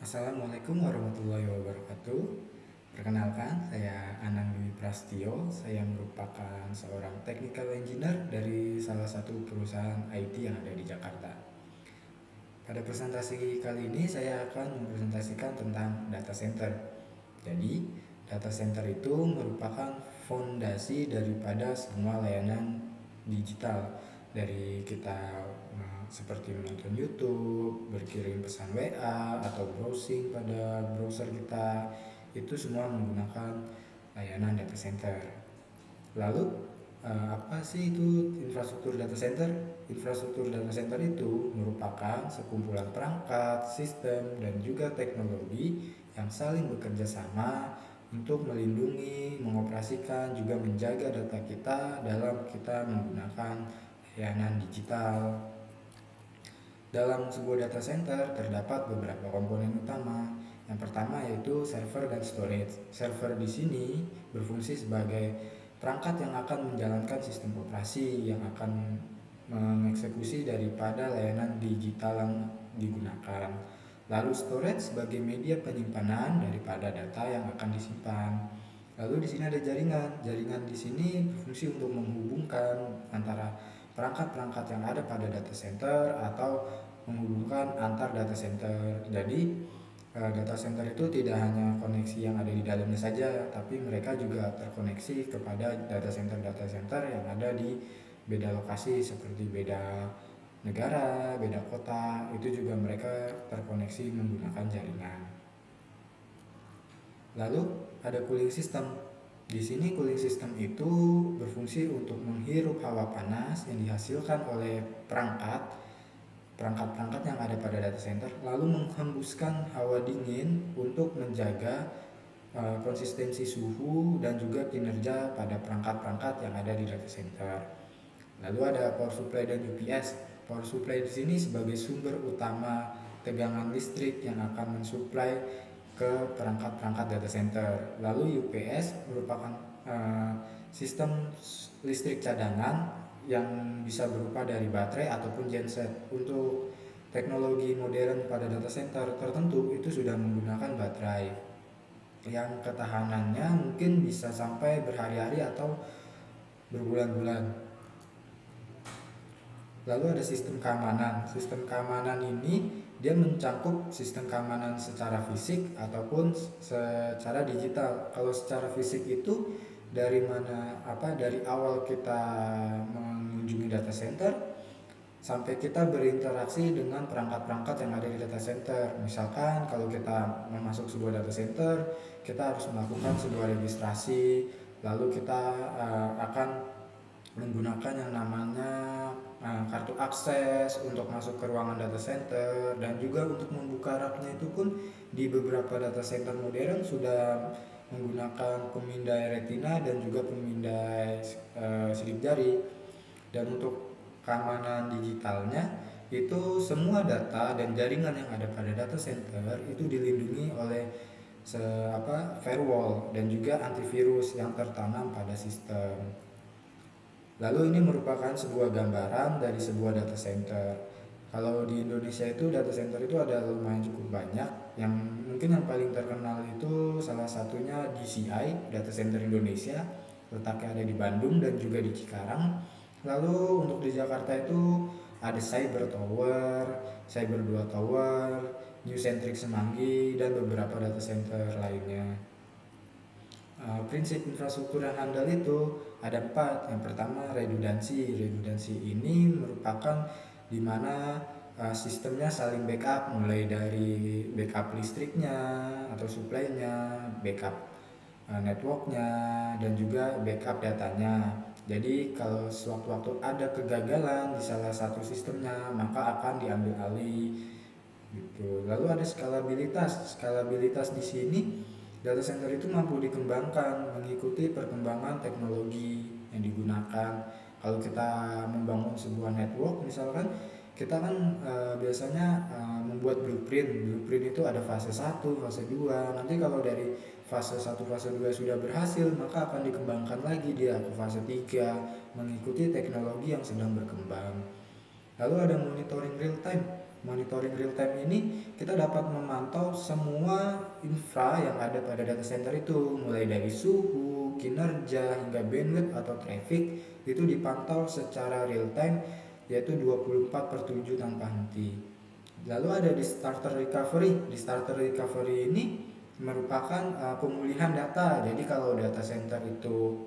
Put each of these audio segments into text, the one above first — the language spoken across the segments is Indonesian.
Assalamualaikum warahmatullahi wabarakatuh. Perkenalkan, saya Anang Dwi Prastio. Saya merupakan seorang technical engineer dari salah satu perusahaan IT yang ada di Jakarta. Pada presentasi kali ini saya akan mempresentasikan tentang data center. Jadi, data center itu merupakan fondasi daripada semua layanan digital dari kita seperti menonton YouTube, berkirim pesan WA atau browsing pada browser kita, itu semua menggunakan layanan data center. Lalu apa sih itu infrastruktur data center? Infrastruktur data center itu merupakan sekumpulan perangkat, sistem, dan juga teknologi yang saling bekerja sama untuk melindungi, mengoperasikan, juga menjaga data kita dalam kita menggunakan layanan digital. Dalam sebuah data center terdapat beberapa komponen utama. Yang pertama yaitu server dan storage. Server di sini berfungsi sebagai perangkat yang akan menjalankan sistem operasi yang akan mengeksekusi daripada layanan digital yang digunakan. Lalu storage sebagai media penyimpanan daripada data yang akan disimpan. Lalu di sini ada jaringan. Jaringan di sini berfungsi untuk menghubungkan antara perangkat-perangkat yang ada pada data center atau menghubungkan antar data center. Jadi data center itu tidak hanya koneksi yang ada di dalamnya saja, tapi mereka juga terkoneksi kepada data center yang ada di beda lokasi seperti beda negara, beda kota. Itu juga mereka terkoneksi menggunakan jaringan. Lalu ada cooling system. Di sini cooling system itu berfungsi untuk menghirup hawa panas yang dihasilkan oleh perangkat-perangkat yang ada pada data center, lalu menghembuskan hawa dingin untuk menjaga konsistensi suhu dan juga kinerja pada perangkat-perangkat yang ada di data center. Lalu ada power supply dan UPS. Power supply di sini sebagai sumber utama tegangan listrik yang akan mensuplai ke perangkat-perangkat data center. Lalu UPS merupakan sistem listrik cadangan yang bisa berupa dari baterai ataupun genset. Untuk teknologi modern pada data center tertentu itu sudah menggunakan baterai yang ketahanannya mungkin bisa sampai berhari-hari atau berbulan-bulan. Lalu ada sistem keamanan. Sistem keamanan ini dia mencakup sistem keamanan secara fisik ataupun secara digital. Kalau secara fisik itu dari awal kita mengunjungi data center sampai kita berinteraksi dengan perangkat-perangkat yang ada di data center. Misalkan kalau kita masuk sebuah data center, kita harus melakukan sebuah registrasi, lalu kita akan menggunakan yang namanya kartu akses untuk masuk ke ruangan data center, dan juga untuk membuka raknya itu pun di beberapa data center modern sudah menggunakan pemindai retina dan juga pemindai sidik jari. Dan untuk keamanan digitalnya itu semua data dan jaringan yang ada pada data center itu dilindungi oleh firewall dan juga antivirus yang tertanam pada sistem. Lalu ini merupakan sebuah gambaran dari sebuah data center. Kalau di Indonesia itu data center itu ada lumayan cukup banyak. Yang mungkin yang paling terkenal itu salah satunya DCI, Data Center Indonesia. Letaknya ada di Bandung dan juga di Cikarang. Lalu untuk di Jakarta itu ada Cyber Tower, Cyber 2 Tower, New Centric Semanggi, dan beberapa data center lainnya. Prinsip infrastruktur yang handal itu ada 4. Yang pertama redundansi. Redundansi ini merupakan di mana sistemnya saling backup, mulai dari backup listriknya atau supply-nya, backup networknya, dan juga backup datanya. Jadi kalau sewaktu-waktu ada kegagalan di salah satu sistemnya, maka akan diambil alih gitu. Lalu ada skalabilitas. Skalabilitas di sini data center itu mampu dikembangkan mengikuti perkembangan teknologi yang digunakan. Kalau kita membangun sebuah network misalkan, kita kan biasanya membuat blueprint. Blueprint itu ada fase 1, fase 2. Nanti kalau dari fase 1, fase 2 sudah berhasil, maka akan dikembangkan lagi dia ke fase 3 mengikuti teknologi yang sedang berkembang. Lalu ada monitoring real time. monitoring real time ini kita dapat memantau semua infra yang ada pada data center itu, mulai dari suhu, kinerja, hingga bandwidth atau traffic itu dipantau secara real time, yaitu 24/7 tanpa henti. Lalu ada di starter recovery. Di starter recovery ini merupakan pemulihan data. Jadi kalau data center itu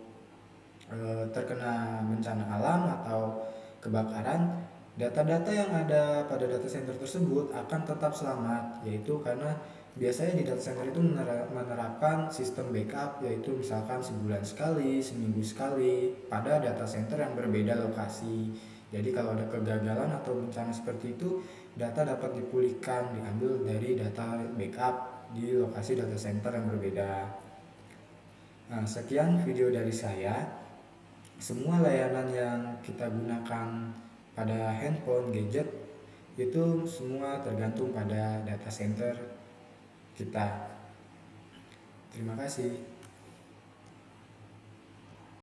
terkena bencana alam atau kebakaran, data-data yang ada pada data center tersebut akan tetap selamat, yaitu karena biasanya di data center itu menerapkan sistem backup, yaitu misalkan sebulan sekali, seminggu sekali pada data center yang berbeda lokasi. Jadi kalau ada kegagalan atau bencana seperti itu, data dapat dipulihkan, diambil dari data backup di lokasi data center yang berbeda. Nah, sekian video dari saya. Semua layanan yang kita gunakan pada handphone, gadget, itu semua tergantung pada data center kita. Terima kasih.